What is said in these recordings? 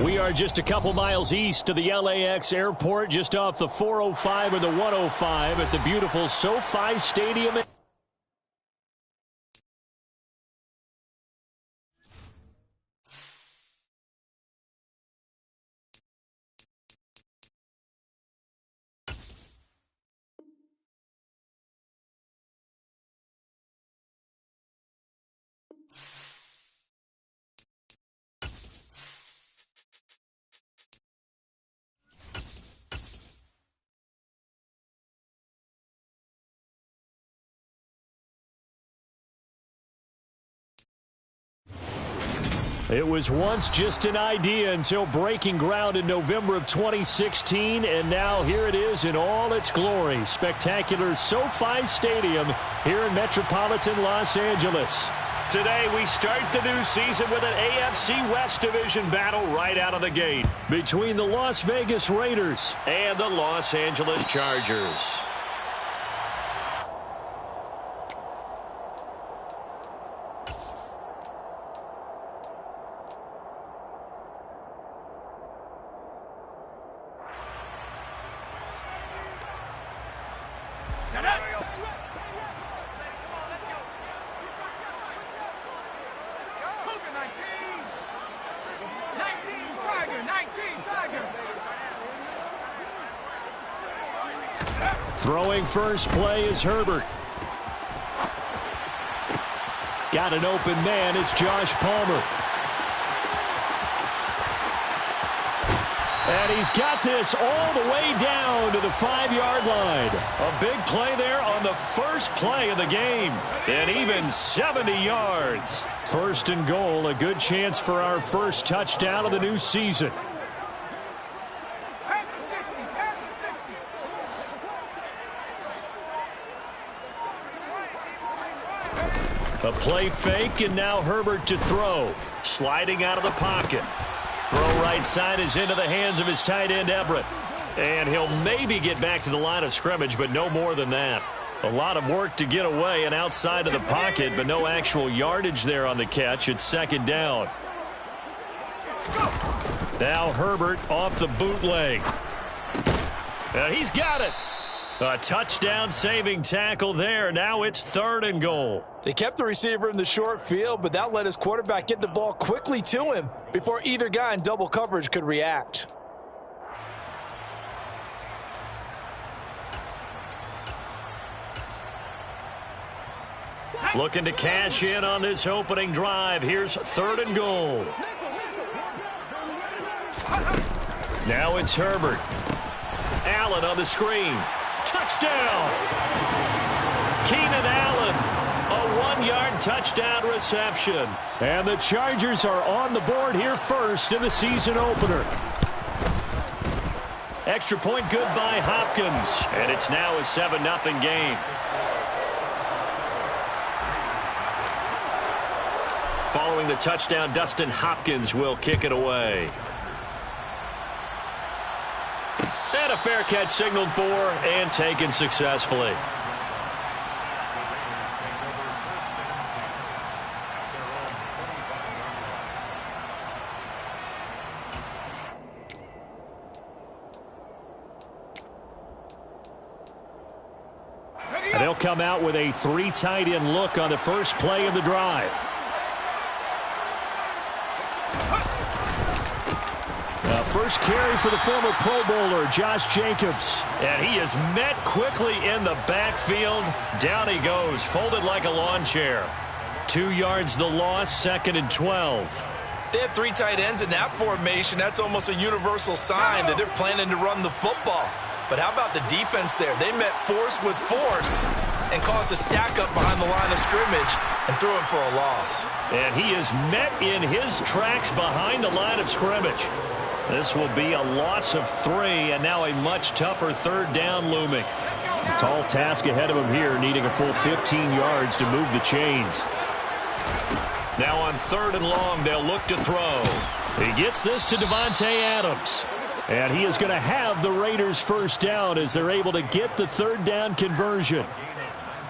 We are just a couple miles east of the LAX airport, just off the 405 or the 105 at the beautiful SoFi Stadium. It was once just an idea until breaking ground in November of 2016, and now here it is in all its glory. Spectacular SoFi Stadium here in metropolitan Los Angeles. Today we start the new season with an AFC West Division battle right out of the gate between the Las Vegas Raiders and the Los Angeles Chargers. Throwing first play is Herbert. Got an open man. It's Josh Palmer. And he's got this all the way down to the 5-yard line. A big play there on the first play of the game. And even 70 yards. First and goal, a good chance for our first touchdown of the new season. A play fake, and now Herbert to throw. Sliding out of the pocket. Throw right side is into the hands of his tight end, Everett. And he'll maybe get back to the line of scrimmage, but no more than that. A lot of work to get away and outside of the pocket, but no actual yardage there on the catch. It's second down. Now Herbert off the bootleg. He's got it. A touchdown-saving tackle there. Now it's third and goal. They kept the receiver in the short field, but that let his quarterback get the ball quickly to him before either guy in double coverage could react. Looking to cash in on this opening drive. Here's third and goal. Now it's Herbert. Allen on the screen. Touchdown! Keenan Allen, a 1-yard touchdown reception. And the Chargers are on the board here first in the season opener. Extra point good by Hopkins. And it's now a 7-0 game. Following the touchdown, Dustin Hopkins will kick it away. And a fair catch signaled for and taken successfully. And they'll come out with a 3 tight end look on the first play of the drive. First carry for the former Pro Bowler, Josh Jacobs. And he is met quickly in the backfield. Down he goes, folded like a lawn chair. 2 yards the loss, second and 12. They have 3 tight ends in that formation. That's almost a universal sign that they're planning to run the football. But how about the defense there? They met force with force and caused a stack up behind the line of scrimmage and threw him for a loss. And he is met in his tracks behind the line of scrimmage. This will be a loss of 3, and now a much tougher third down looming. A tall task ahead of him here, needing a full 15 yards to move the chains. Now on third and long, they'll look to throw. He gets this to Devontae Adams. And he is going to have the Raiders first down as they're able to get the third down conversion.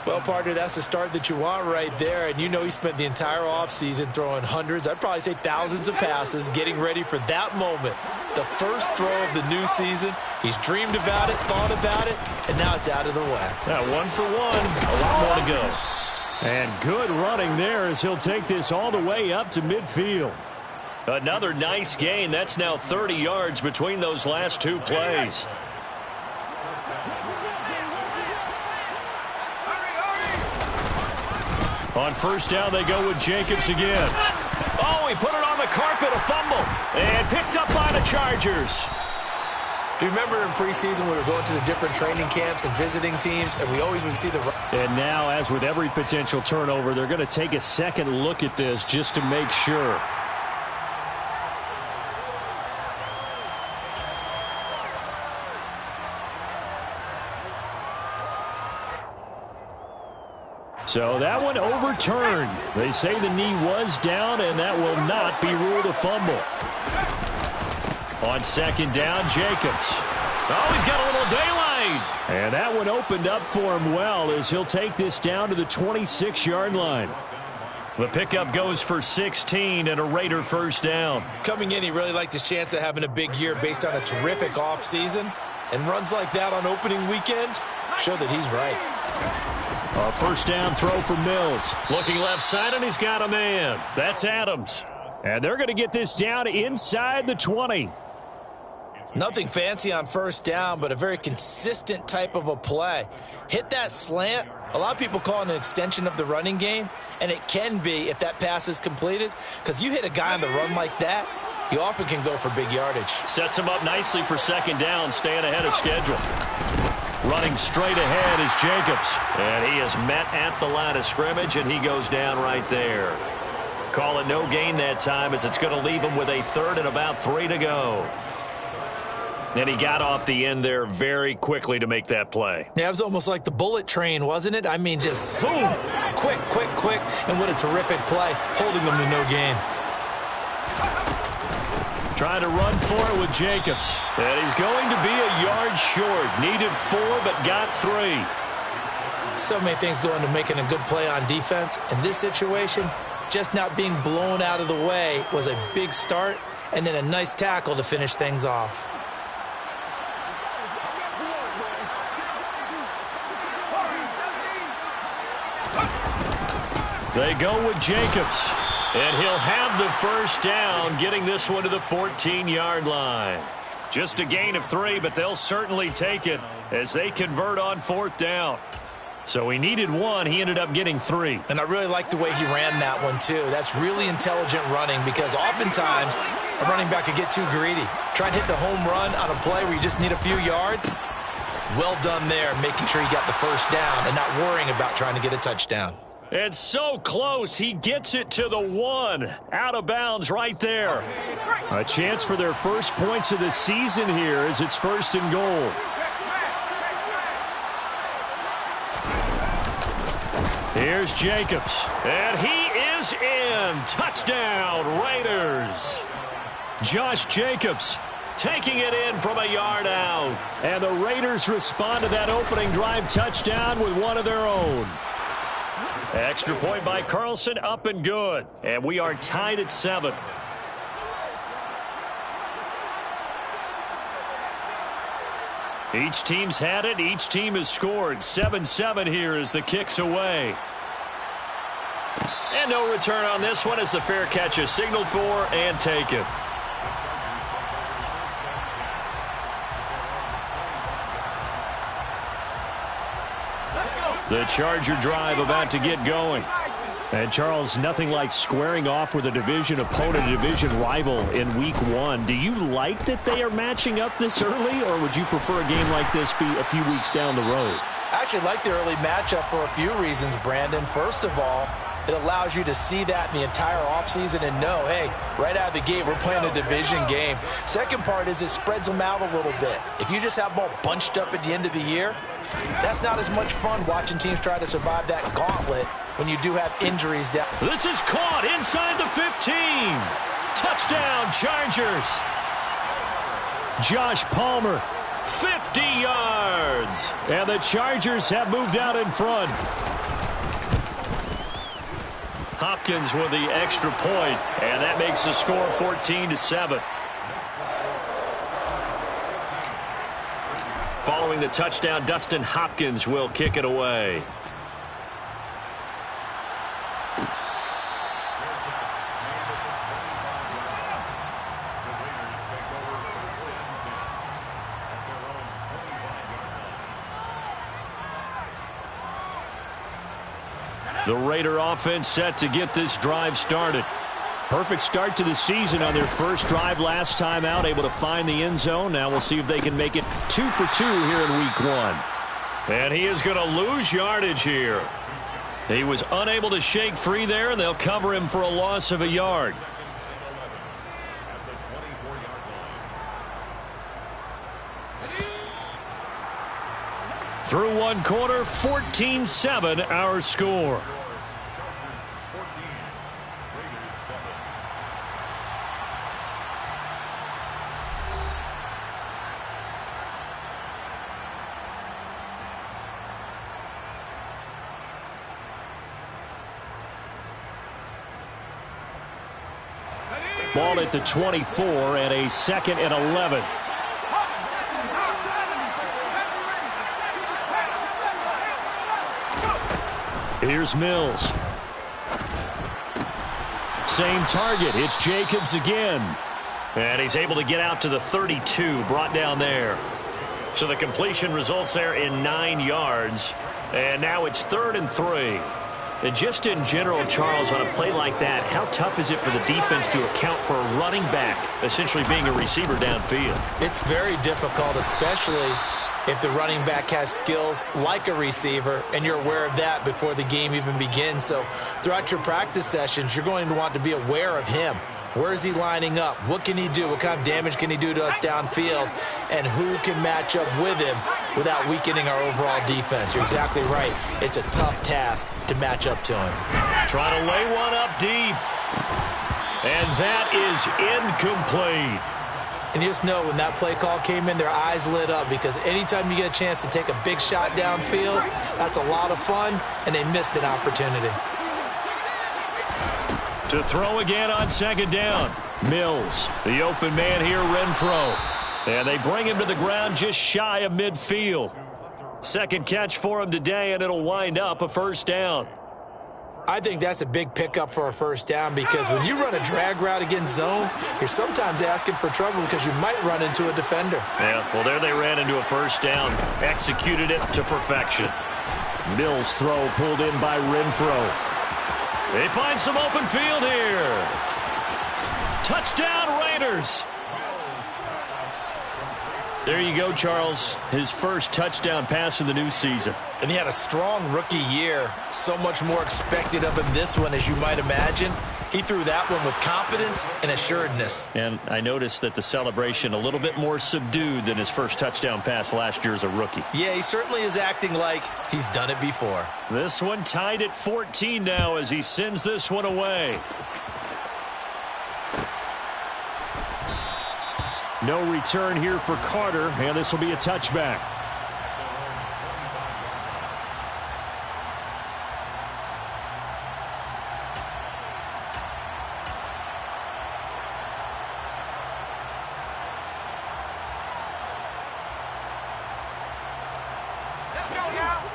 Well, partner, that's the start that you want right there. And you know he spent the entire offseason throwing hundreds, I'd probably say thousands of passes, getting ready for that moment. The first throw of the new season. He's dreamed about it, thought about it, and now it's out of the way. Now 1 for 1. A lot more to go. And good running there as he'll take this all the way up to midfield. Another nice gain. That's now 30 yards between those last two plays. On first down, they go with Jacobs again. Oh, he put it on the carpet, a fumble. And picked up by the Chargers. Do you remember in preseason we were going to the different training camps and visiting teams, and we always would see the... And now, as with every potential turnover, they're going to take a second look at this just to make sure. So that one overturned. They say the knee was down, and that will not be ruled a fumble. On second down, Jacobs. Oh, he's got a little daylight. And that one opened up for him well as he'll take this down to the 26-yard line. The pickup goes for 16 and a Raider first down. Coming in, he really liked his chance of having a big year based on a terrific offseason. And runs like that on opening weekend show that he's right. A first down throw for Mills. Looking left side, and he's got a man. That's Adams. And they're going to get this down inside the 20. Nothing fancy on first down, but a very consistent type of a play. Hit that slant. A lot of people call it an extension of the running game, and it can be if that pass is completed, because you hit a guy on the run like that, he often can go for big yardage. Sets him up nicely for second down, staying ahead of schedule. Running straight ahead is Jacobs, and he is met at the line of scrimmage, and he goes down right there. Call it no gain that time, as it's going to leave him with a third and about 3 to go. And he got off the end there very quickly to make that play. Yeah, it was almost like the bullet train, wasn't it? I mean, just zoom, quick, quick, quick, and what a terrific play, holding them to no gain. Trying to run for it with Jacobs. And he's going to be a yard short. Needed 4, but got 3. So many things go into making a good play on defense. In this situation, just not being blown out of the way was a big start, and then a nice tackle to finish things off. They go with Jacobs. And he'll have the first down, getting this one to the 14-yard line. Just a gain of 3, but they'll certainly take it as they convert on fourth down. So he needed 1. He ended up getting 3. And I really like the way he ran that one, too. That's really intelligent running, because oftentimes a running back could get too greedy. Try and hit the home run on a play where you just need a few yards. Well done there, making sure he got the first down and not worrying about trying to get a touchdown. And so close, he gets it to the 1. Out of bounds right there. A chance for their first points of the season here as it's 1st and goal. Here's Jacobs. And he is in. Touchdown, Raiders. Josh Jacobs taking it in from a yard out. And the Raiders respond to that opening drive touchdown with one of their own. Extra point by Carlson, up and good. And we are tied at 7. Each team's had it. Each team has scored. 7-7 here as the kick's away. And no return on this one as the fair catch is signaled for and taken. The Charger drive about to get going. And, Charles, nothing like squaring off with a division opponent, a division rival in Week 1. Do you like that they are matching up this early, or would you prefer a game like this be a few weeks down the road? I actually like the early matchup for a few reasons, Brandon. First of all, it allows you to see that in the entire offseason and know, hey, right out of the gate, we're playing a division game. Second part is it spreads them out a little bit. If you just have them all bunched up at the end of the year, that's not as much fun watching teams try to survive that gauntlet when you do have injuries down. This is caught inside the 15. Touchdown, Chargers. Josh Palmer, 50 yards. downs, and the Chargers have moved out in front. Hopkins with the extra point, and that makes the score 14-7. Following the touchdown, Dustin Hopkins will kick it away. The Raider offense set to get this drive started. Perfect start to the season on their first drive last time out, able to find the end zone. Now we'll see if they can make it 2 for 2 here in week 1. And he is going to lose yardage here. He was unable to shake free there, and they'll cover him for a loss of a yard. Through one quarter, 14-7 our score. Ball at the 24 and a 2nd and 11. Here's Mills. Same target. It's Jacobs again. And he's able to get out to the 32, brought down there. So the completion results there in 9 yards. And now it's 3rd and 3. And just in general, Charles, on a play like that, how tough is it for the defense to account for a running back essentially being a receiver downfield? It's very difficult, especially if the running back has skills like a receiver, and you're aware of that before the game even begins. So throughout your practice sessions, you're going to want to be aware of him. Where is he lining up? What can he do? What kind of damage can he do to us downfield? And who can match up with him without weakening our overall defense? You're exactly right. It's a tough task to match up to him. Trying to lay one up deep. And that is incomplete. And you just know when that play call came in, their eyes lit up, because anytime you get a chance to take a big shot downfield, that's a lot of fun, and they missed an opportunity. To throw again on 2nd down. Mills, the open man here, Renfro. And they bring him to the ground just shy of midfield. 2nd catch for him today, and it'll wind up a 1st down. I think that's a big pickup for a 1st down, because when you run a drag route against zone, you're sometimes asking for trouble because you might run into a defender. Yeah, well, there they ran into a 1st down. Executed it to perfection. Mills' throw pulled in by Renfro. They find some open field here. Touchdown, Raiders. There you go, Charles. His first touchdown pass of the new season. And he had a strong rookie year. So much more expected of him this one, as you might imagine. He threw that one with confidence and assuredness. And I noticed that the celebration a little bit more subdued than his first touchdown pass last year as a rookie. Yeah, he certainly is acting like he's done it before. This one tied at 14 now as he sends this one away. No return here for Carter, and this will be a touchback.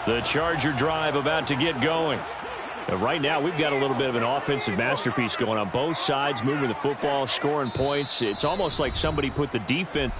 The Charger drive about to get going. And right now, we've got a little bit of an offensive masterpiece going on both sides, moving the football, scoring points. It's almost like somebody put the defense.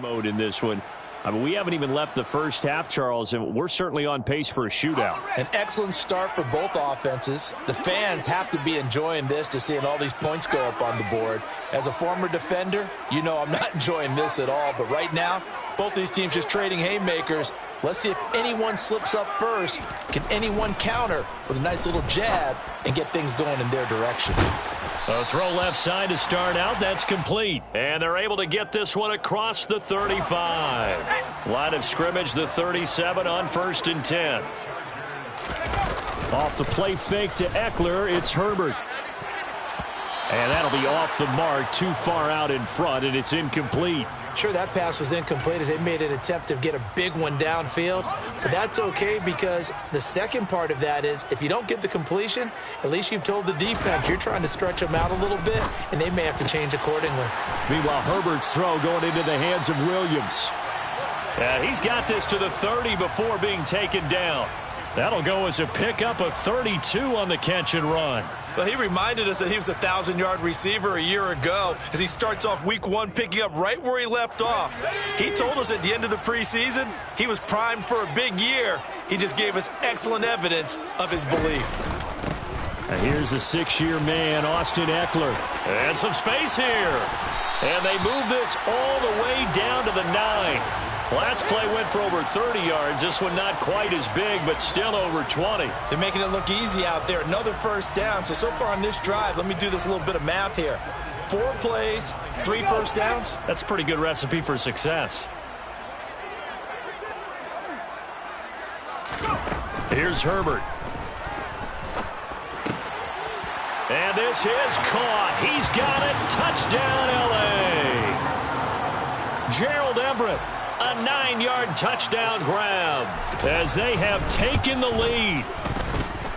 Mode in this one. I mean, we haven't even left the first half, Charles, and we're certainly on pace for a shootout. An excellent start for both offenses. The fans have to be enjoying this to seeing all these points go up on the board. As a former defender, you know I'm not enjoying this at all. But right now, both these teams just trading haymakers. Let's see if anyone slips up first. Can anyone counter with a nice little jab and get things going in their direction? A throw left side to start out. That's complete. And they're able to get this one across the 35. Line of scrimmage, the 37 on 1st and 10. Off the play fake to Eckler, it's Herbert. And that'll be off the mark, too far out in front, and it's incomplete. Sure, that pass was incomplete as they made an attempt to get a big one downfield. But that's okay because the second part of that is if you don't get the completion, at least you've told the defense you're trying to stretch them out a little bit, and they may have to change accordingly. Meanwhile, Herbert's throw going into the hands of Williams. He's got this to the 30 before being taken down. That'll go as a pickup of 32 on the catch and run. Well, he reminded us that he was a 1,000-yard receiver a year ago as he starts off week 1 picking up right where he left off. He told us at the end of the preseason he was primed for a big year. He just gave us excellent evidence of his belief. And here's a 6-year man, Austin Eckler. And some space here. And they move this all the way down to the 9. Last play went for over 30 yards. This one not quite as big, but still over 20. They're making it look easy out there. Another first down. So far on this drive, let me do this little bit of math here. 4 plays, 3 first downs. That's a pretty good recipe for success. Here's Herbert. And this is caught. He's got it. Touchdown, L.A. Gerald Everett. A 9-yard touchdown grab as they have taken the lead.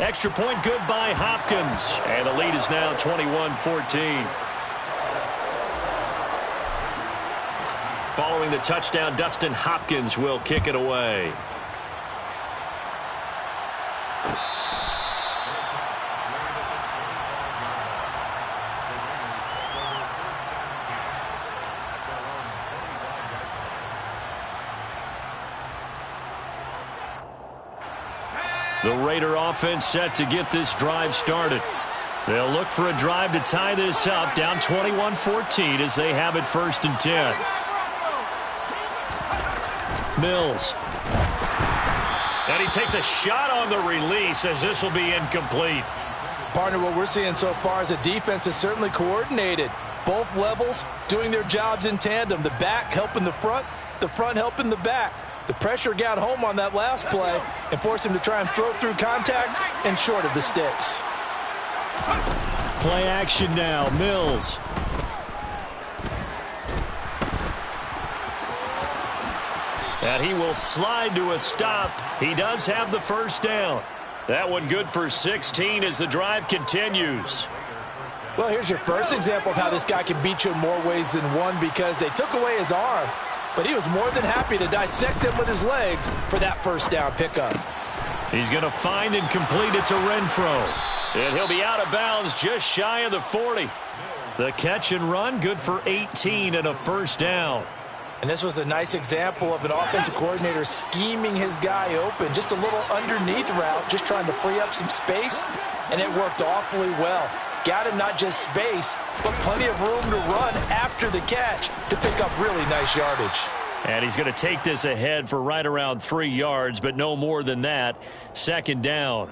Extra point good by Hopkins. And the lead is now 21-14. Following the touchdown, Dustin Hopkins will kick it away. The Raider offense set to get this drive started. They'll look for a drive to tie this up, down 21-14 as they have it 1st and 10. Mills. And he takes a shot on the release as this will be incomplete. Partner, what we're seeing so far is the defense is certainly coordinated. Both levels doing their jobs in tandem. The back helping the front helping the back. The pressure got home on that last play and forced him to try and throw through contact and short of the sticks. Play action now. Mills. And he will slide to a stop. He does have the first down. That one good for 16 as the drive continues. Well, here's your first example of how this guy can beat you in more ways than one because they took away his arm. But he was more than happy to dissect them with his legs for that first down pickup. He's going to find and complete it to Renfro. And he'll be out of bounds just shy of the 40. The catch and run good for 18 and a first down. And this was a nice example of an offensive coordinator scheming his guy open. Just a little underneath route, just trying to free up some space. And it worked awfully well. Got him not just space, but plenty of room to run after the catch to pick up really nice yardage. And he's going to take this ahead for right around 3 yards, but no more than that. 2nd down.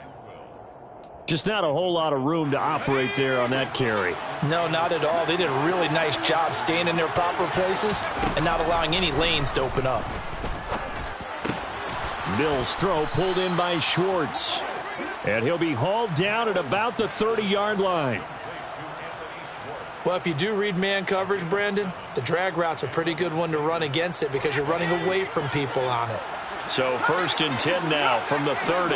Just not a whole lot of room to operate there on that carry. No, not at all. They did a really nice job staying in their proper places and not allowing any lanes to open up. Mills' throw pulled in by Schwartz. And he'll be hauled down at about the 30-yard line. Well, if you do read man coverage, Brandon, the drag route's a pretty good one to run against it because you're running away from people on it. So 1st and 10 now from the 30.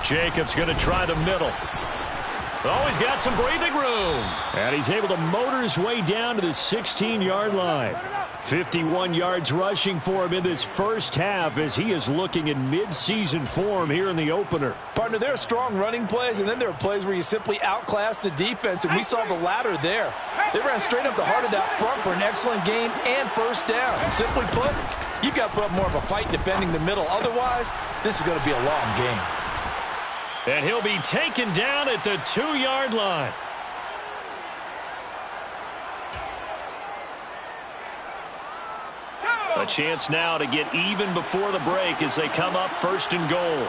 Jacobs going to try the middle. Oh, he's got some breathing room. And he's able to motor his way down to the 16-yard line. 51 yards rushing for him in this first half as he is looking in mid-season form here in the opener. Partner, there are strong running plays, and then there are plays where you simply outclass the defense, and we saw the latter there. They ran straight up the heart of that front for an excellent gain and first down. Simply put, you've got to put up more of a fight defending the middle. Otherwise, this is going to be a long game. And he'll be taken down at the 2-yard line. A chance now to get even before the break as they come up first and goal.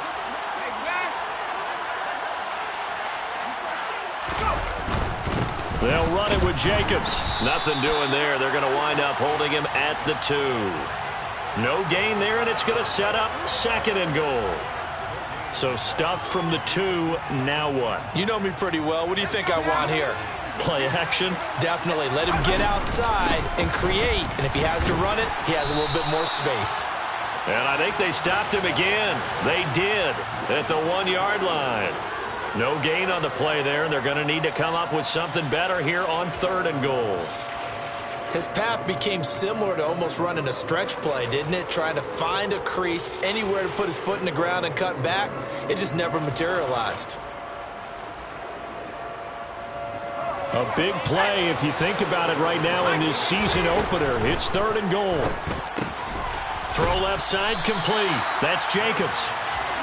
They'll run it with Jacobs. Nothing doing there. They're going to wind up holding him at the 2. No gain there, and it's going to set up second and goal. So stuffed from the 2, now what? You know me pretty well. What do you think I want here? Play action? Definitely. Let him get outside and create. And if he has to run it, he has a little bit more space. And I think they stopped him again. They did at the 1-yard line. No gain on the play there, and they're going to need to come up with something better here on third and goal. His path became similar to almost running a stretch play, didn't it? Trying to find a crease, anywhere to put his foot in the ground and cut back. It just never materialized. A big play if you think about it right now in this season opener. It's third and goal. Throw left side complete. That's Jacobs.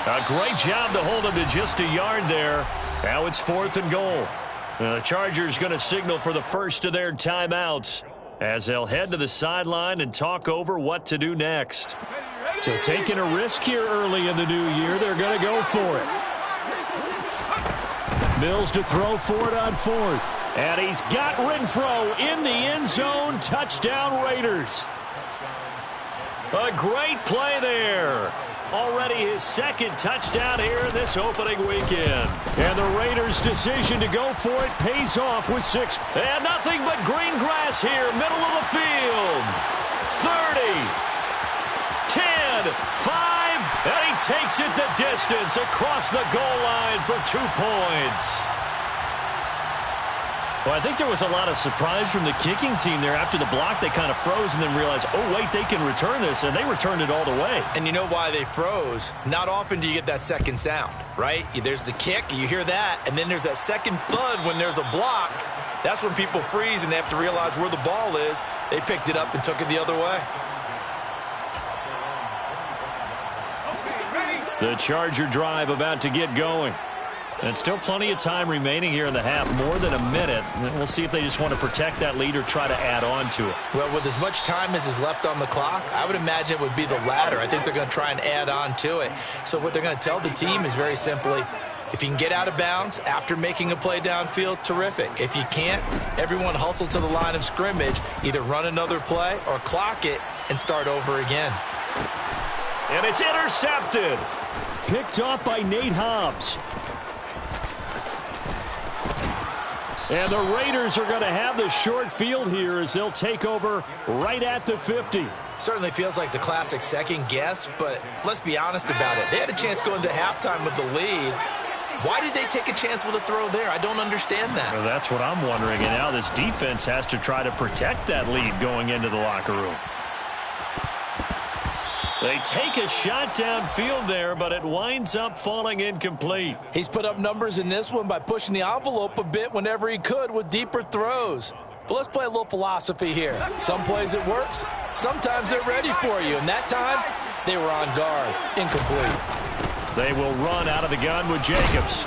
A great job to hold him to just a yard there. Now it's fourth and goal. The Chargers going to signal for the first of their timeouts as they'll head to the sideline and talk over what to do next. So taking a risk here early in the new year, they're going to go for it. Mills to throw for it on fourth. And he's got Renfro in the end zone. Touchdown Raiders. A great play there. Already his second touchdown here in this opening weekend. And the Raiders' decision to go for it pays off with 6. And nothing but green grass here, middle of the field. 30, 10, 5, and he takes it the distance across the goal line for 2 points. Well, I think there was a lot of surprise from the kicking team there. After the block, they kind of froze and then realized, oh, wait, they can return this, and they returned it all the way. And you know why they froze? Not often do you get that second sound, right? There's the kick, you hear that, and then there's that second thud when there's a block. That's when people freeze and they have to realize where the ball is. They picked it up and took it the other way. The Charger drive about to get going. And still plenty of time remaining here in the half, more than a minute. And we'll see if they just want to protect that lead or try to add on to it. Well, with as much time as is left on the clock, I would imagine it would be the latter. I think they're going to try and add on to it. So what they're going to tell the team is very simply, if you can get out of bounds after making a play downfield, terrific. If you can't, everyone hustle to the line of scrimmage, either run another play or clock it and start over again. And it's intercepted. Picked off by Nate Hobbs. And the Raiders are going to have the short field here as they'll take over right at the 50. Certainly feels like the classic second guess, but let's be honest about it. They had a chance going to halftime with the lead. Why did they take a chance with a throw there? I don't understand that. Well, that's what I'm wondering. And now this defense has to try to protect that lead going into the locker room. They take a shot downfield there, but it winds up falling incomplete. He's put up numbers in this one by pushing the envelope a bit whenever he could with deeper throws. But let's play a little philosophy here. Some plays it works, sometimes they're ready for you. And that time, they were on guard. Incomplete. They will run out of the gun with Jacobs.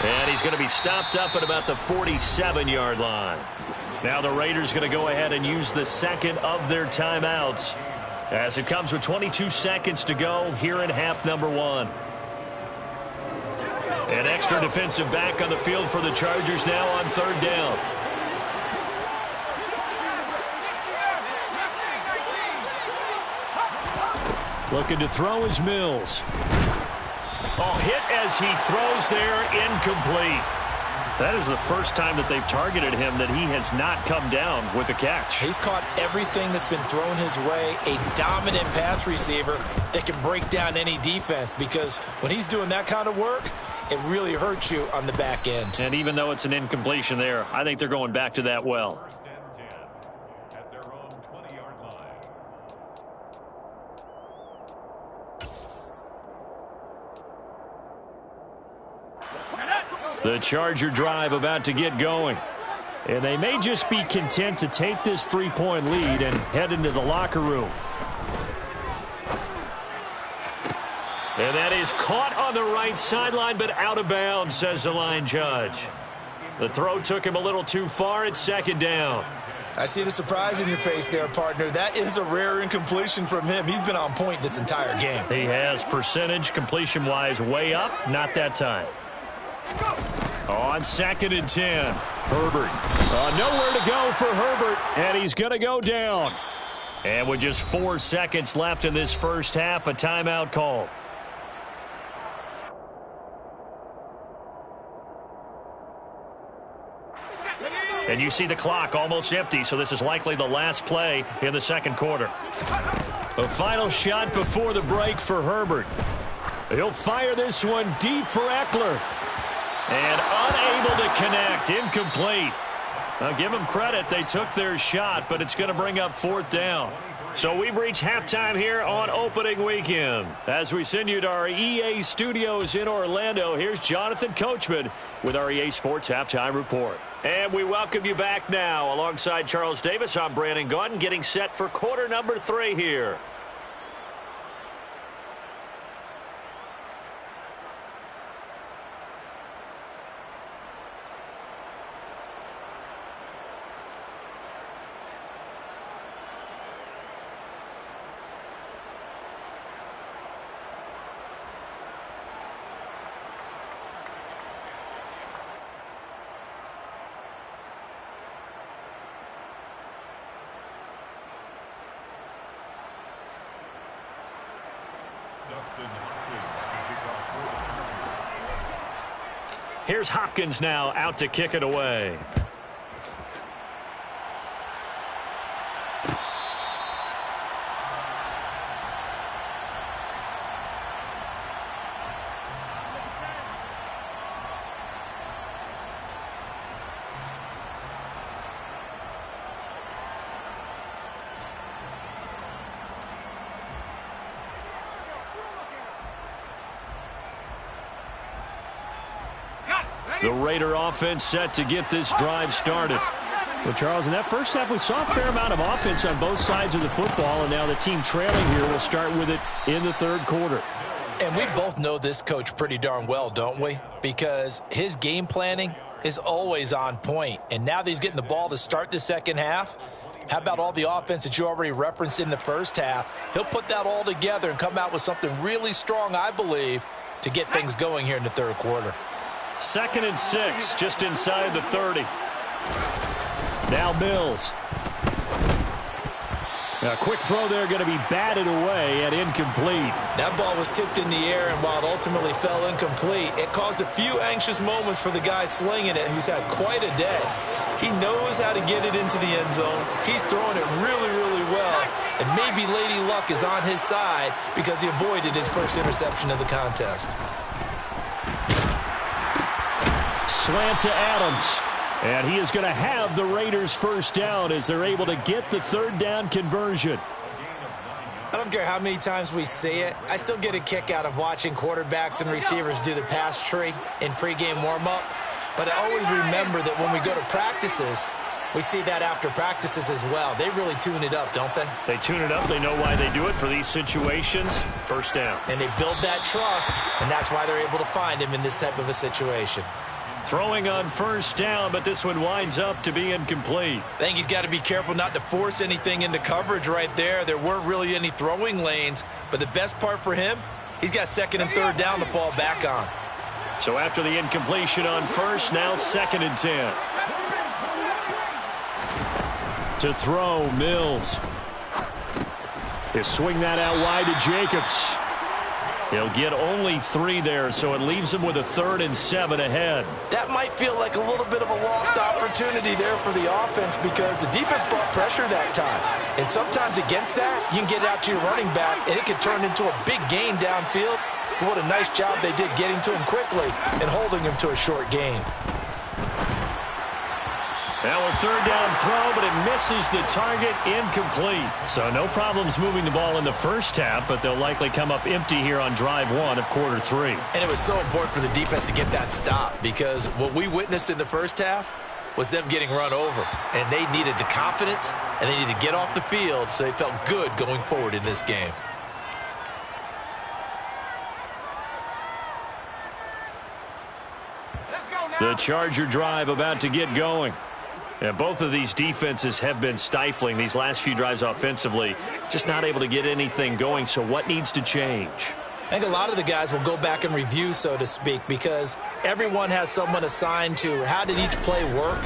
And he's going to be stopped up at about the 47-yard line. Now the Raiders going to go ahead and use the second of their timeouts, as it comes with 22 seconds to go here in half number 1. An extra defensive back on the field for the Chargers now on third down. Looking to throw is Mills. Oh, hit as he throws there, incomplete. That is the first time that they've targeted him that he has not come down with a catch. He's caught everything that's been thrown his way. A dominant pass receiver that can break down any defense, because when he's doing that kind of work, it really hurts you on the back end. And even though it's an incompletion there, I think they're going back to that well. The Charger drive about to get going. And they may just be content to take this three-point lead and head into the locker room. And that is caught on the right sideline, but out of bounds, says the line judge. The throw took him a little too far. It's second down. I see the surprise in your face there, partner. That is a rare incompletion from him. He's been on point this entire game. He has percentage completion-wise way up. Not that time. On 2nd and 10, Herbert. Nowhere to go for Herbert, and he's going to go down. And with just 4 seconds left in this first half, a timeout called. And you see the clock almost empty, so this is likely the last play in the second quarter. A final shot before the break for Herbert. He'll fire this one deep for Eckler. And unable to connect. Incomplete. I'll give them credit. They took their shot, but it's going to bring up 4th down. So we've reached halftime here on opening weekend. As we send you to our EA studios in Orlando, here's Jonathan Coachman with our EA Sports Halftime Report. And we welcome you back now. Alongside Charles Davis, I'm Brandon Gaudin, getting set for quarter number 3 here. Here's Hopkins now out to kick it away. The Raider offense set to get this drive started. Well, Charles, in that first half, we saw a fair amount of offense on both sides of the football, and now the team trailing here will start with it in the third quarter. And we both know this coach pretty darn well, don't we? Because his game planning is always on point. And now that he's getting the ball to start the second half, how about all the offense that you already referenced in the first half? He'll put that all together and come out with something really strong, I believe, to get things going here in the third quarter. 2nd and 6, just inside the 30. Now Mills. A quick throw there, going to be batted away and incomplete. That ball was tipped in the air, and while it ultimately fell incomplete, it caused a few anxious moments for the guy slinging it, who's had quite a day. He knows how to get it into the end zone. He's throwing it really, really well, and maybe Lady Luck is on his side because he avoided his first interception of the contest. Slant to Adams. And he is going to have the Raiders first down as they're able to get the third down conversion. I don't care how many times we see it. I still get a kick out of watching quarterbacks and receivers do the pass tree in pregame warm-up. But I always remember that when we go to practices, we see that after practices as well. They really tune it up, don't they? They tune it up. They know why they do it for these situations. First down. And they build that trust, and that's why they're able to find him in this type of a situation. Throwing on first down, but this one winds up to be incomplete. I think he's got to be careful not to force anything into coverage right there. There weren't really any throwing lanes, but the best part for him, he's got 2nd and 3rd down to fall back on. So after the incompletion on first, now 2nd and 10. To throw, Mills. He'll swing that out wide to Jacobs. He'll get only 3 there, so it leaves him with a 3rd and 7 ahead. That might feel like a little bit of a lost opportunity there for the offense because the defense brought pressure that time. And sometimes against that, you can get it out to your running back, and it can turn into a big gain downfield. but what a nice job they did getting to him quickly and holding him to a short gain. Now a third down throw, but it misses the target, incomplete. So no problems moving the ball in the first half, but they'll likely come up empty here on drive one of quarter three. And it was so important for the defense to get that stop, because what we witnessed in the first half was them getting run over. And they needed the confidence, and they needed to get off the field so they felt good going forward in this game. The Charger drive about to get going. And both of these defenses have been stifling these last few drives offensively. Just not able to get anything going, so what needs to change? I think a lot of the guys will go back and review, so to speak, because everyone has someone assigned to how did each play work.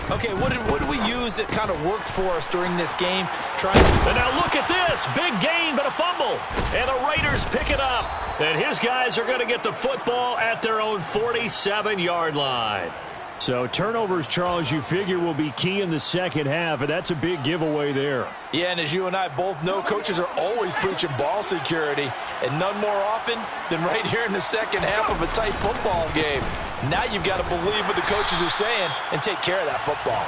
Okay, what did we use that kind of worked for us during this game? And now look at this. Big gain, but a fumble. And the Raiders pick it up. And his guys are going to get the football at their own 47-yard line. So turnovers, Charles, you figure will be key in the second half, and that's a big giveaway there. Yeah, and as you and I both know, coaches are always preaching ball security, and none more often than right here in the second half of a tight football game. Now you've got to believe what the coaches are saying and take care of that football.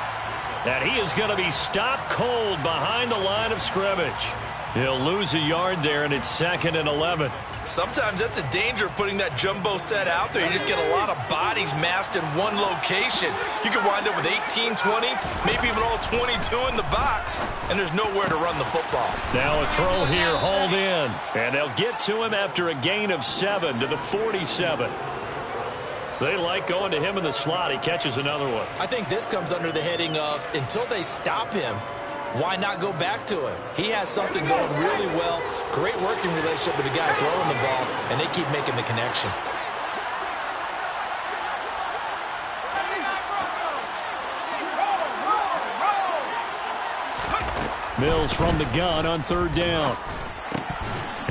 And he is going to be stopped cold behind the line of scrimmage. He'll lose a yard there, and it's 2nd and 11. Sometimes that's the danger of putting that jumbo set out there. You just get a lot of bodies massed in one location. You could wind up with 18, 20, maybe even all 22 in the box, and there's nowhere to run the football. Now a throw here, hauled in, and they'll get to him after a gain of 7 to the 47. They like going to him in the slot. He catches another one. I think this comes under the heading of until they stop him, why not go back to him? He has something going really well. Great working relationship with the guy throwing the ball, and they keep making the connection. Mills from the gun on third down.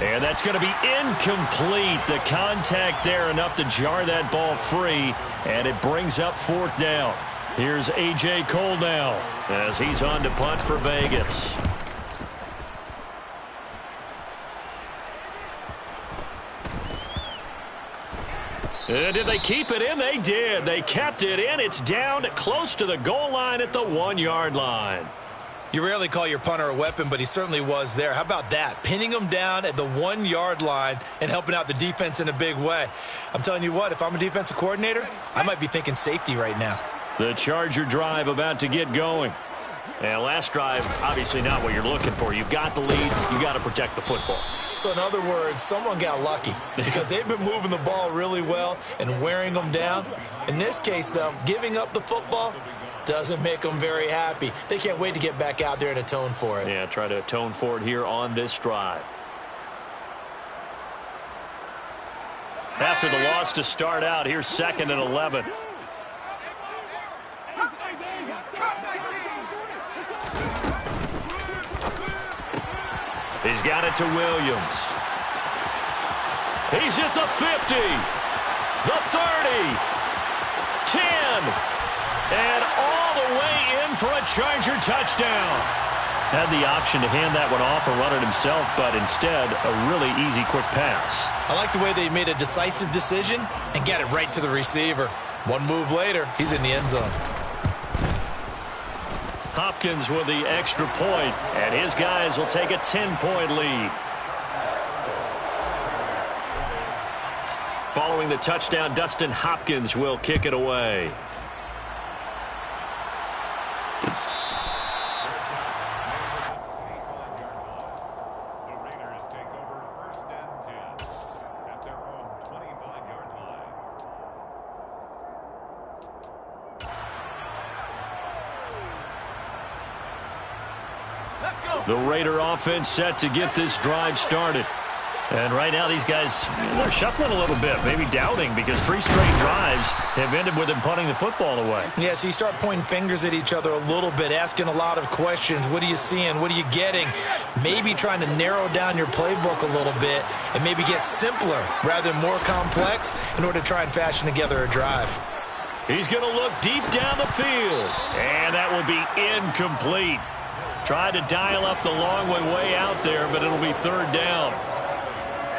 And that's going to be incomplete. The contact there enough to jar that ball free, and it brings up 4th down. Here's A.J. Cole now as he's on to punt for Vegas. And did they keep it in? They did. They kept it in. It's down close to the goal line at the 1-yard line. You rarely call your punter a weapon, but he certainly was there. How about that? Pinning him down at the 1-yard line and helping out the defense in a big way. I'm telling you what, if I'm a defensive coordinator, I might be thinking safety right now. The Charger drive about to get going. And last drive, obviously not what you're looking for. You've got the lead. You've got to protect the football. So in other words, someone got lucky because they've been moving the ball really well and wearing them down. In this case, though, giving up the football doesn't make them very happy. They can't wait to get back out there and atone for it. Yeah, try to atone for it here on this drive. After the loss to start out, here's 2nd and 11. He's got it to Williams. He's at the 50, the 30, 10, and all the way in for a Charger touchdown. Had the option to hand that one off or run it himself, but instead a really easy quick pass. I like the way they made a decisive decision and get it right to the receiver. One move later, he's in the end zone. Hopkins with the extra point, and his guys will take a 10-point lead. Following the touchdown, Dustin Hopkins will kick it away. The Raiders take over 1st and 10 at their own 25-yard line. The Raider offense set to get this drive started. And right now these guys, they're shuffling a little bit, maybe doubting, because 3 straight drives have ended with them punting the football away. Yeah, so you start pointing fingers at each other a little bit, asking a lot of questions. What are you seeing? What are you getting? Maybe trying to narrow down your playbook a little bit and maybe get simpler rather than more complex in order to try and fashion together a drive. He's going to look deep down the field, and that will be incomplete. Tried to dial up the long one way out there, but it'll be 3rd down.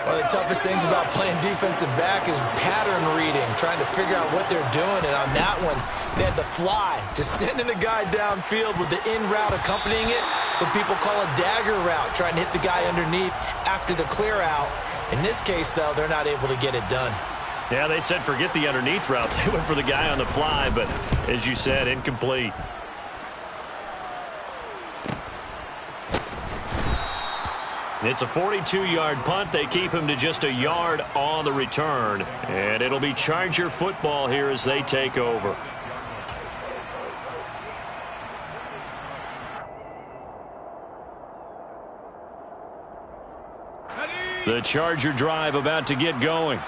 One of the toughest things about playing defensive back is pattern reading, trying to figure out what they're doing. And on that one, they had the fly, just sending a guy downfield with the in route accompanying it, what people call a dagger route, trying to hit the guy underneath after the clear out. In this case, though, they're not able to get it done. Yeah, they said forget the underneath route. They went for the guy on the fly, but as you said, incomplete. It's a 42-yard punt. They keep him to just a yard on the return. And it'll be Charger football here as they take over. The Charger drive about to get going.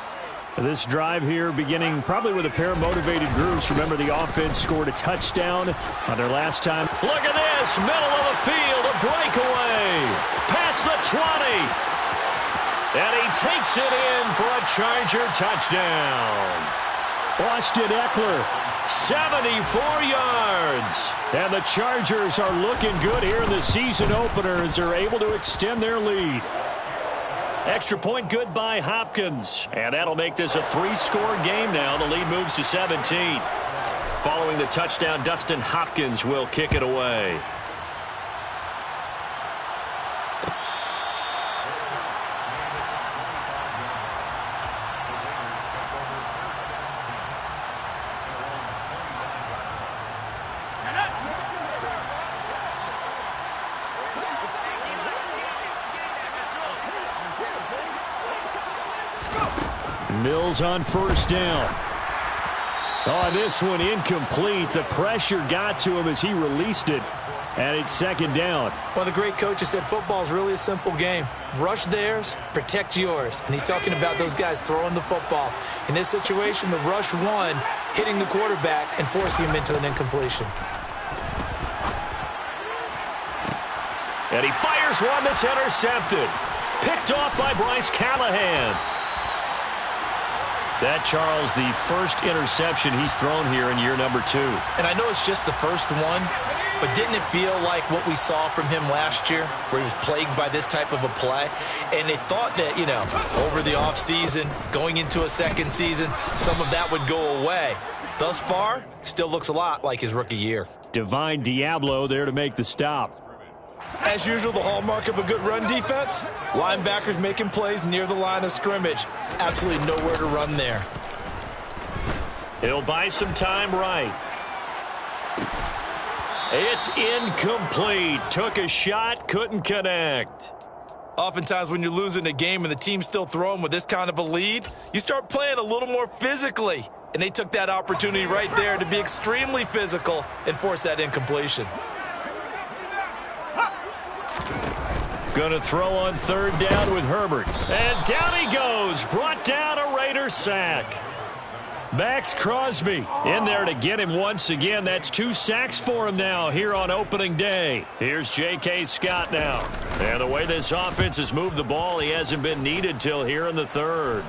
This drive here beginning probably with a pair of motivated groups. Remember, the offense scored a touchdown on their last time. Look at this, middle of the field, a breakaway. Past the 20. And he takes it in for a Charger touchdown. Austin Eckler, 74 yards. And the Chargers are looking good here in the season opener as they're able to extend their lead. Extra point good by Hopkins. And that'll make this a 3-score game now. The lead moves to 17. Following the touchdown, Dustin Hopkins will kick it away. Mills on first down. Oh, this one incomplete. The pressure got to him as he released it. And it's second down. Well, the great coach has said football is really a simple game. Rush theirs, protect yours. And he's talking about those guys throwing the football. In this situation, the rush one, hitting the quarterback and forcing him into an incompletion. And he fires one that's intercepted. Picked off by Bryce Callahan. That, Charles, the first interception he's thrown here in year number 2. And I know it's just the first one, but didn't it feel like what we saw from him last year, where he was plagued by this type of a play? And they thought that, you know, over the offseason, going into a second season, some of that would go away. Thus far, still looks a lot like his rookie year. Divine Diablo there to make the stop. As usual, the hallmark of a good run defense, linebackers making plays near the line of scrimmage. Absolutely nowhere to run there. He'll buy some time right. It's incomplete. Took a shot, couldn't connect. Oftentimes when you're losing a game and the team's still throwing with this kind of a lead, you start playing a little more physically. And they took that opportunity right there to be extremely physical and force that incompletion. Going to throw on third down with Herbert. And down he goes. Brought down a Raider sack. Max Crosby in there to get him once again. That's 2 sacks for him now here on opening day. Here's J.K. Scott now. And the way this offense has moved the ball, he hasn't been needed till here in the third.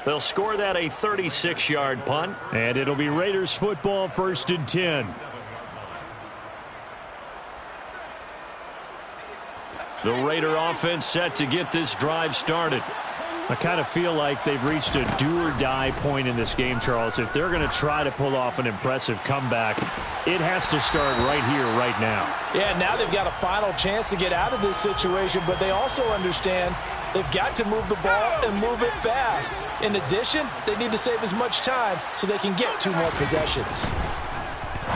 They'll score that a 36-yard punt. And it'll be Raiders football, 1st and 10. The Raider offense set to get this drive started. I kind of feel like they've reached a do-or-die point in this game, Charles. If they're going to try to pull off an impressive comeback, it has to start right here, right now. Yeah, now they've got a final chance to get out of this situation, but they also understand they've got to move the ball and move it fast. In addition, they need to save as much time so they can get 2 more possessions.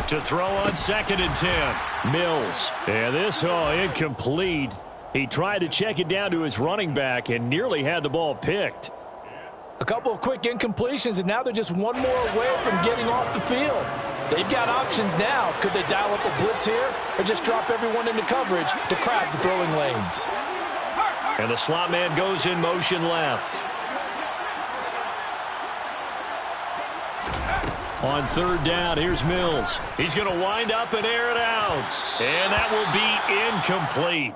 To throw on 2nd and 10. Mills. And this, incomplete. He tried to check it down to his running back and nearly had the ball picked. A couple of quick incompletions, and now they're just 1 more away from getting off the field. They've got options now. Could they dial up a blitz here or just drop everyone into coverage to crowd the throwing lanes? And the slot man goes in motion left. On third down, here's Mills. He's going to wind up and air it out. And that will be incomplete.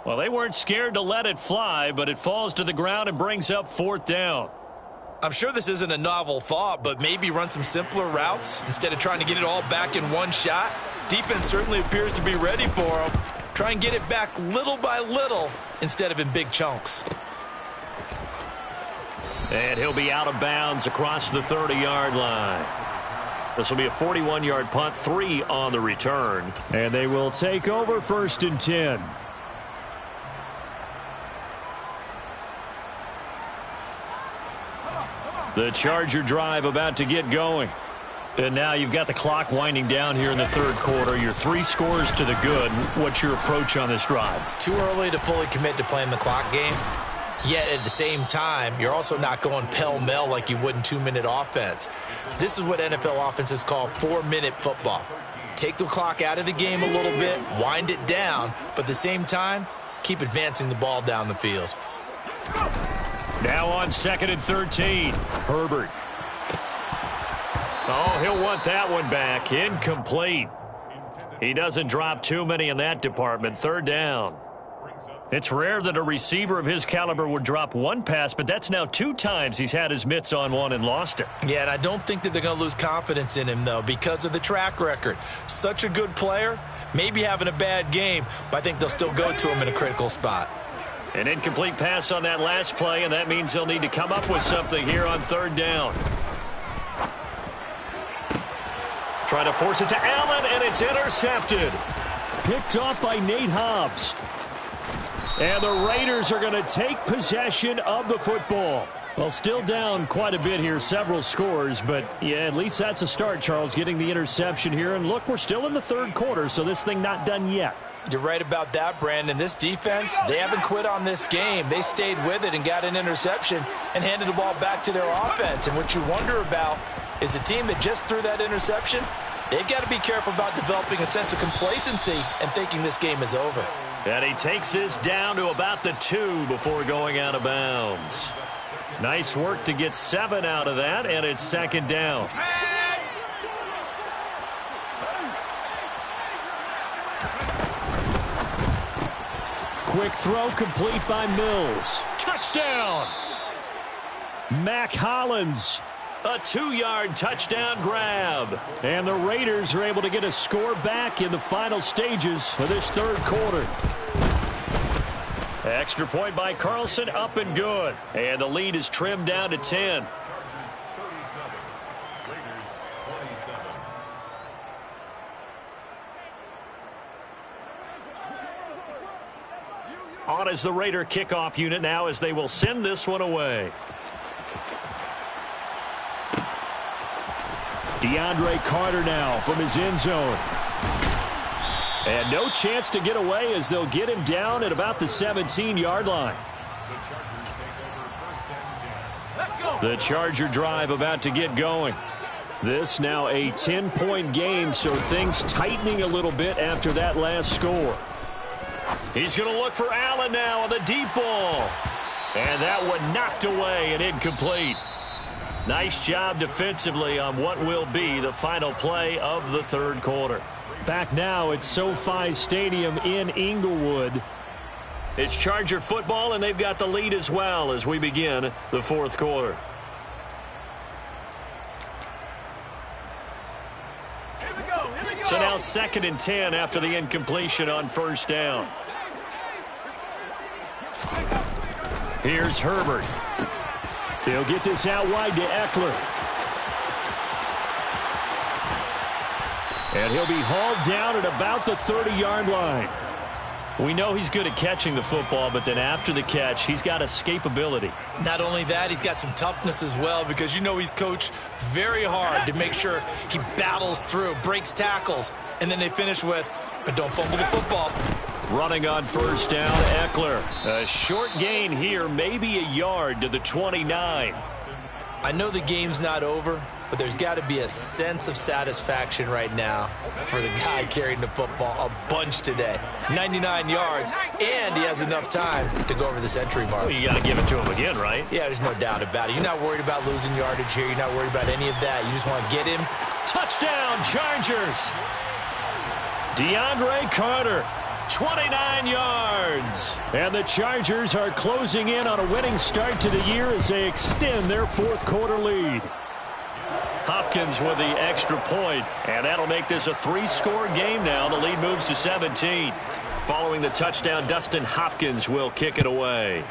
Well, they weren't scared to let it fly, but it falls to the ground and brings up 4th down. I'm sure this isn't a novel thought, but maybe run some simpler routes instead of trying to get it all back in one shot. Defense certainly appears to be ready for them. Try and get it back little by little instead of in big chunks. And he'll be out of bounds across the 30-yard line. This will be a 41-yard punt, 3 on the return. And they will take over 1st and 10. The Charger drive about to get going. And now you've got the clock winding down here in the 3rd quarter. You're 3 scores to the good. What's your approach on this drive? Too early to fully commit to playing the clock game. Yet at the same time, you're also not going pell-mell like you would in 2-minute offense. This is what NFL offenses call 4-minute football. Take the clock out of the game a little bit, wind it down, but at the same time, keep advancing the ball down the field. Now on 2nd and 13. Herbert. Oh, he'll want that one back. Incomplete. He doesn't drop too many in that department. 3rd down. It's rare that a receiver of his caliber would drop one pass, but that's now 2 times he's had his mitts on one and lost it. Yeah, and I don't think that they're going to lose confidence in him, though, because of the track record. Such a good player, maybe having a bad game, but I think they'll still go to him in a critical spot. An incomplete pass on that last play, and that means they'll need to come up with something here on 3rd down. Trying to force it to Allen, and it's intercepted. Picked off by Nate Hobbs. And the Raiders are going to take possession of the football. Well, still down quite a bit here, several scores, but yeah, at least that's a start, Charles, getting the interception here. And look, we're still in the 3rd quarter, so this thing not done yet. You're right about that, Brandon. This defense, they haven't quit on this game. They stayed with it and got an interception and handed the ball back to their offense. And what you wonder about is the team that just threw that interception, they've got to be careful about developing a sense of complacency and thinking this game is over. And he takes this down to about the 2 before going out of bounds. Nice work to get 7 out of that, and it's 2nd down. Quick throw complete by Mills. Touchdown! Mac Hollins. A 2-yard touchdown grab. And the Raiders are able to get a score back in the final stages of this 3rd quarter. Extra point by Carlson, up and good. And the lead is trimmed down to 10. Chargers 37, Raiders 27. On is the Raider kickoff unit now as they will send this one away. DeAndre Carter now from his end zone. And no chance to get away as they'll get him down at about the 17-yard line. The Charger drive about to get going. This now a 10-point game, so things tightening a little bit after that last score. He's going to look for Allen now on the deep ball. And that one knocked away and incomplete. Nice job defensively on what will be the final play of the 3rd quarter. Back now at SoFi Stadium in Inglewood. It's Charger football, and they've got the lead as well as we begin the 4th quarter. So now 2nd and 10 after the incompletion on 1st down. Here's Herbert. He'll get this out wide to Eckler. And he'll be hauled down at about the 30-yard line. We know he's good at catching the football, but then after the catch, he's got escapability. Not only that, he's got some toughness as well, because you know he's coached very hard to make sure he battles through, breaks tackles, and then they finish with, but don't fumble the football. Running on 1st down, Eckler. A short gain here, maybe a yard to the 29. I know the game's not over, but there's got to be a sense of satisfaction right now for the guy carrying the football a bunch today. 99 yards, and he has enough time to go over the century mark. Well, you got to give it to him again, right? Yeah, there's no doubt about it. You're not worried about losing yardage here. You're not worried about any of that. You just want to get him. Touchdown, Chargers. DeAndre Carter. 29 yards. And the Chargers are closing in on a winning start to the year as they extend their 4th quarter lead. Hopkins with the extra point, and that'll make this a 3-score game now. The lead moves to 17. Following the touchdown, Dustin Hopkins will kick it away.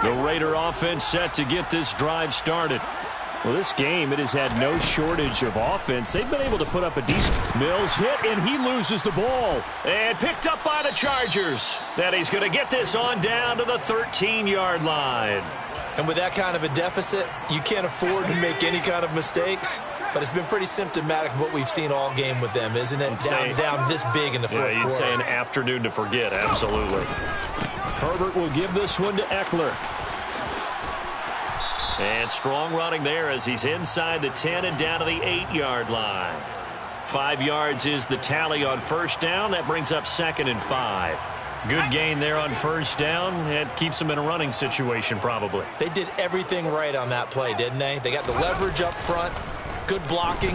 The Raider offense set to get this drive started. Well, this game, it has had no shortage of offense. They've been able to put up a decent... Mills hit, and he loses the ball. And picked up by the Chargers. That he's going to get this on down to the 13-yard line. And with that kind of a deficit, you can't afford to make any kind of mistakes. But it's been pretty symptomatic of what we've seen all game with them, isn't it? Down this big in the fourth quarter. You'd say an afternoon to forget, absolutely. Herbert will give this one to Eckler. And strong running there as he's inside the 10 and down to the 8-yard line. 5 yards is the tally on first down. That brings up 2nd and 5. Good gain there on first down. It keeps them in a running situation probably. They did everything right on that play, didn't they? They got the leverage up front, good blocking,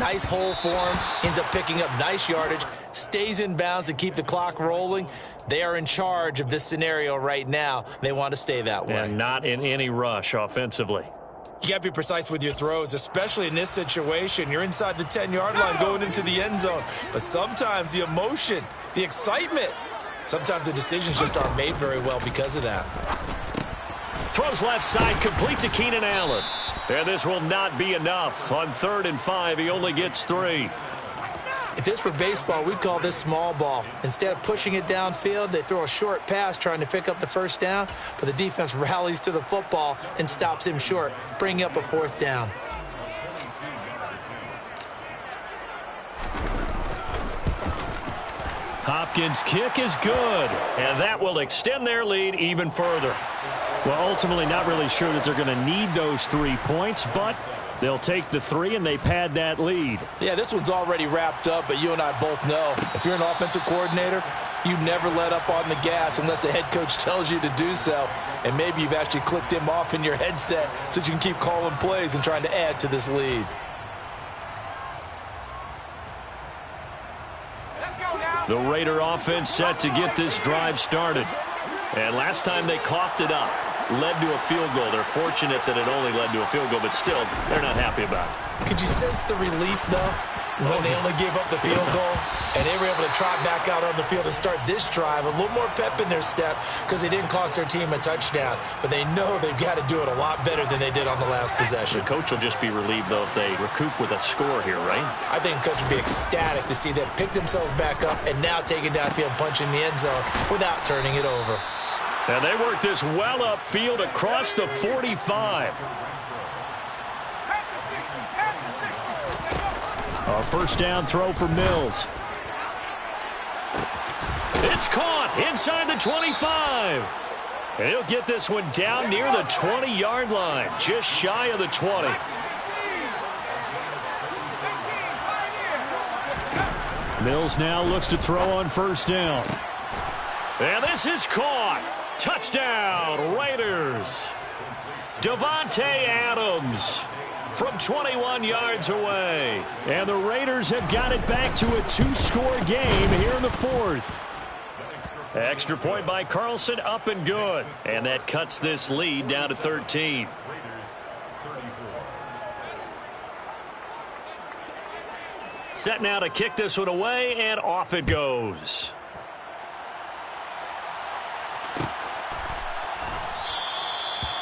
nice hole for him, ends up picking up nice yardage, stays in bounds to keep the clock rolling. They are in charge of this scenario right now. They want to stay that way. And not in any rush offensively. You got to be precise with your throws, especially in this situation. You're inside the 10-yard line going into the end zone. But sometimes the emotion, the excitement, sometimes the decisions just aren't made very well because of that. Throws left side, complete to Keenan Allen. And this will not be enough. On 3rd and 5, he only gets 3. If this were baseball, we'd call this small ball. Instead of pushing it downfield, they throw a short pass trying to pick up the first down, but the defense rallies to the football and stops him short, bringing up a 4th down. Hopkins' kick is good, and that will extend their lead even further. Well, ultimately not really sure that they're going to need those 3 points, but they'll take the 3 and they pad that lead. Yeah, this one's already wrapped up, but you and I both know if you're an offensive coordinator, you never let up on the gas unless the head coach tells you to do so. And maybe you've actually clicked him off in your headset so you can keep calling plays and trying to add to this lead. The Raider offense set to get this drive started. And last time they coughed it up, led to a field goal. They're fortunate that it only led to a field goal, but still, they're not happy about it. Could you sense the relief, though, when they only gave up the field goal? And they were able to trot back out on the field and start this drive. A little more pep in their step because they didn't cost their team a touchdown. But they know they've got to do it a lot better than they did on the last possession. The coach will just be relieved, though, if they recoup with a score here, right? I think the coach would be ecstatic to see them pick themselves back up and now take it downfield, punching the end zone without turning it over. And they work this well upfield across the 45. A first down throw for Mills. It's caught inside the 25. And he'll get this one down near the 20-yard line, just shy of the 20. Mills now looks to throw on first down. And this is caught. Touchdown, Raiders. Devontae Adams from 21 yards away. And the Raiders have got it back to a 2-score game here in the 4th. Extra point by Carlson, up and good. And that cuts this lead down to 13. Set now to kick this one away, and off it goes.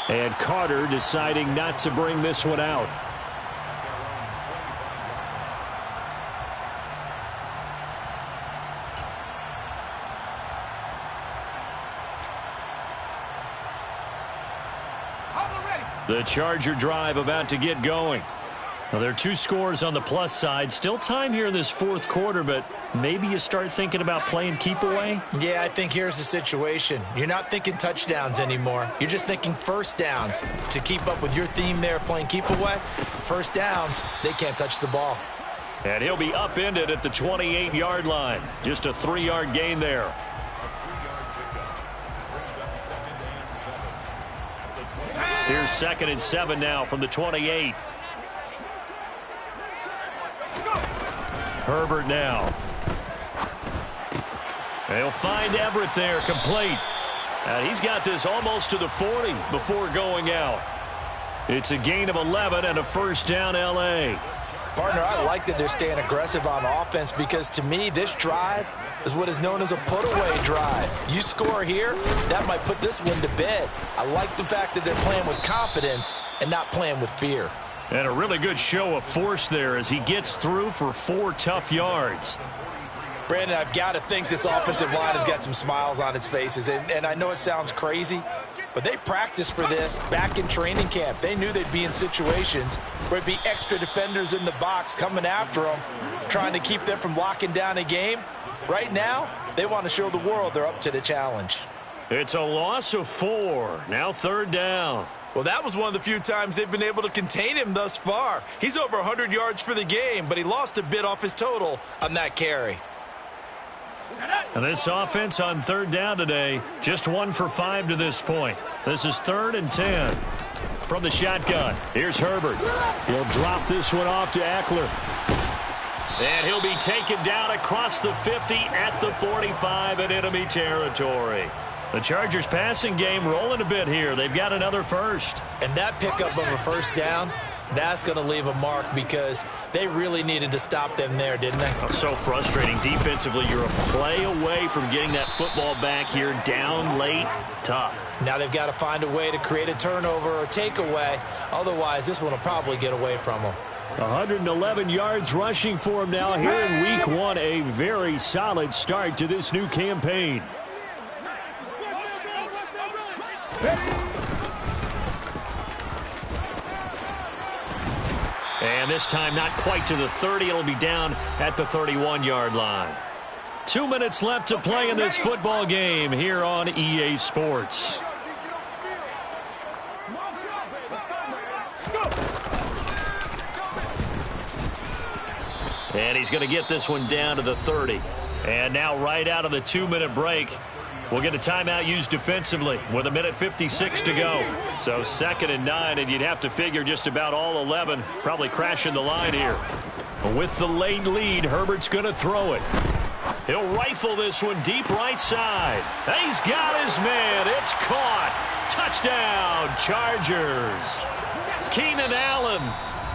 And Carter deciding not to bring this one out. The Charger drive about to get going. Well, there are 2 scores on the plus side. Still time here in this 4th quarter, but maybe you start thinking about playing keep away? Yeah, I think here's the situation. You're not thinking touchdowns anymore. You're just thinking first downs. To keep up with your theme there, playing keep away, first downs, they can't touch the ball. And he'll be upended at the 28-yard line. Just a 3-yard gain there. Here's 2nd and 7 now from the 28. Herbert now. They'll find Everett there, complete. And he's got this almost to the 40 before going out. It's a gain of 11 and a first down, L.A. Partner, I like that they're staying aggressive on offense because, to me, this drive is what is known as a put-away drive. You score here, that might put this one to bed. I like the fact that they're playing with confidence and not playing with fear. And a really good show of force there as he gets through for 4 tough yards. Brandon, I've got to think this offensive line has got some smiles on its faces. And I know it sounds crazy, but they practiced for this back in training camp. They knew they'd be in situations where it'd be extra defenders in the box coming after them, trying to keep them from locking down a game. Right now, they want to show the world they're up to the challenge. It's a loss of 4. Now 3rd down. Well, that was one of the few times they've been able to contain him thus far. He's over 100 yards for the game, but he lost a bit off his total on that carry. And this offense on 3rd down today, just 1 for 5 to this point. This is 3rd and 10. From the shotgun, here's Herbert. He'll drop this one off to Eckler. And he'll be taken down across the 50 at the 45 in enemy territory. The Chargers passing game rolling a bit here. They've got another first. And that pickup of a first down, that's going to leave a mark because they really needed to stop them there, didn't they? Oh, so frustrating. Defensively, you're a play away from getting that football back here down late. Tough. Now they've got to find a way to create a turnover or takeaway. Otherwise, this one will probably get away from them. 111 yards rushing for him now here in week 1. A very solid start to this new campaign. And this time not quite to the 30. It'll be down at the 31-yard line. 2 minutes left to play in this football game here on EA Sports. And he's going to get this one down to the 30. And now right out of the 2-minute break, we'll get a timeout used defensively with 1:56 to go. So 2nd and 9, and you'd have to figure just about all 11 probably crashing the line here. With the late lead, Herbert's going to throw it. He'll rifle this one deep right side. He's got his man. It's caught. Touchdown, Chargers. Keenan Allen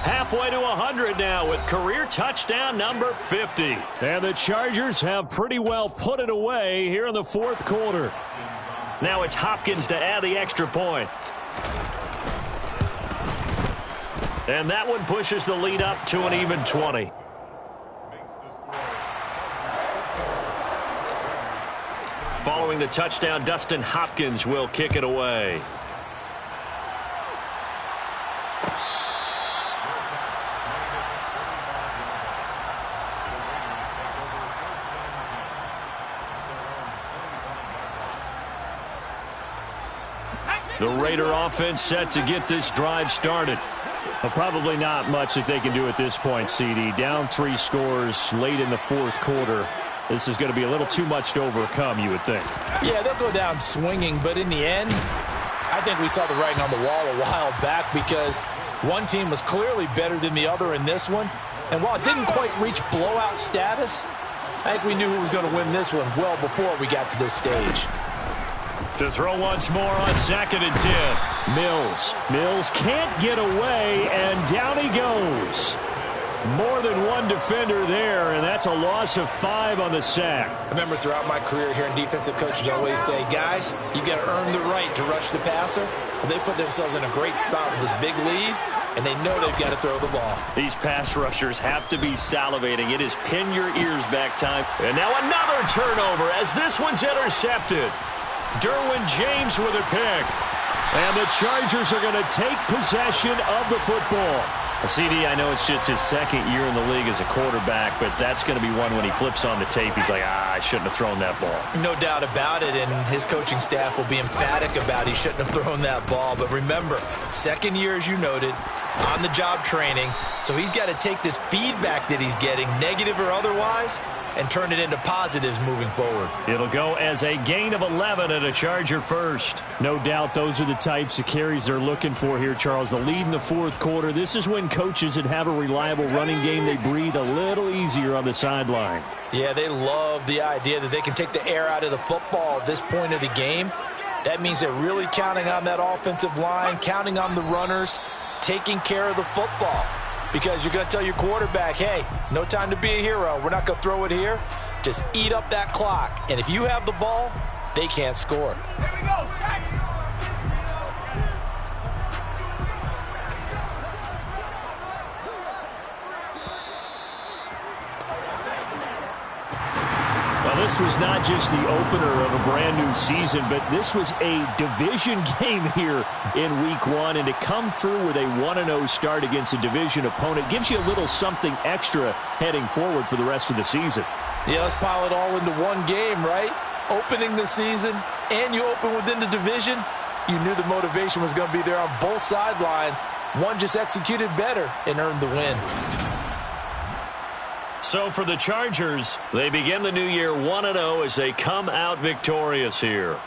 halfway to 100 now with career touchdown number 50. And the Chargers have pretty well put it away here in the 4th quarter. Now it's Hopkins to add the extra point. And that one pushes the lead up to an even 20. Following the touchdown, Dustin Hopkins will kick it away. The Raider offense set to get this drive started. Well, probably not much that they can do at this point, CD. Down 3 scores late in the 4th quarter. This is going to be a little too much to overcome, you would think. Yeah, they'll go down swinging, but in the end, I think we saw the writing on the wall a while back because one team was clearly better than the other in this one. And while it didn't quite reach blowout status, I think we knew who was going to win this one well before we got to this stage. To throw once more on 2nd and 10. Mills can't get away, and down he goes. More than one defender there, and that's a loss of 5 on the sack. I remember throughout my career here in defensive coaches always say, guys, you got to earn the right to rush the passer. Well, they put themselves in a great spot with this big lead, and they know they've got to throw the ball. These pass rushers have to be salivating. It is pin your ears back time. And now another turnover as this one's intercepted. Derwin James with a pick. And the Chargers are going to take possession of the football. CD, I know it's just his 2nd year in the league as a quarterback, but that's going to be one when he flips on the tape. He's like, I shouldn't have thrown that ball. No doubt about it, and his coaching staff will be emphatic about he shouldn't have thrown that ball. But remember, 2nd year, as you noted, on-the-job training, so he's got to take this feedback that he's getting, negative or otherwise, and turn it into positives moving forward. It'll go as a gain of 11 and a Charger first. No doubt those are the types of carries they're looking for here, Charles. The lead in the fourth quarter. This is when coaches that have a reliable running game, they breathe a little easier on the sideline. Yeah, they love the idea that they can take the air out of the football at this point of the game. That means they're really counting on that offensive line, counting on the runners, taking care of the football. Because you're going to tell your quarterback, hey, no time to be a hero. We're not going to throw it here. Just eat up that clock. And if you have the ball, they can't score. Here we go, Shaq. This was not just the opener of a brand new season, but this was a division game here in week 1. And to come through with a 1-0 start against a division opponent gives you a little something extra heading forward for the rest of the season. Yeah, let's pile it all into one game, right? Opening the season, and you open within the division. You knew the motivation was going to be there on both sidelines. One just executed better and earned the win. So for the Chargers, they begin the new year 1-0 as they come out victorious here.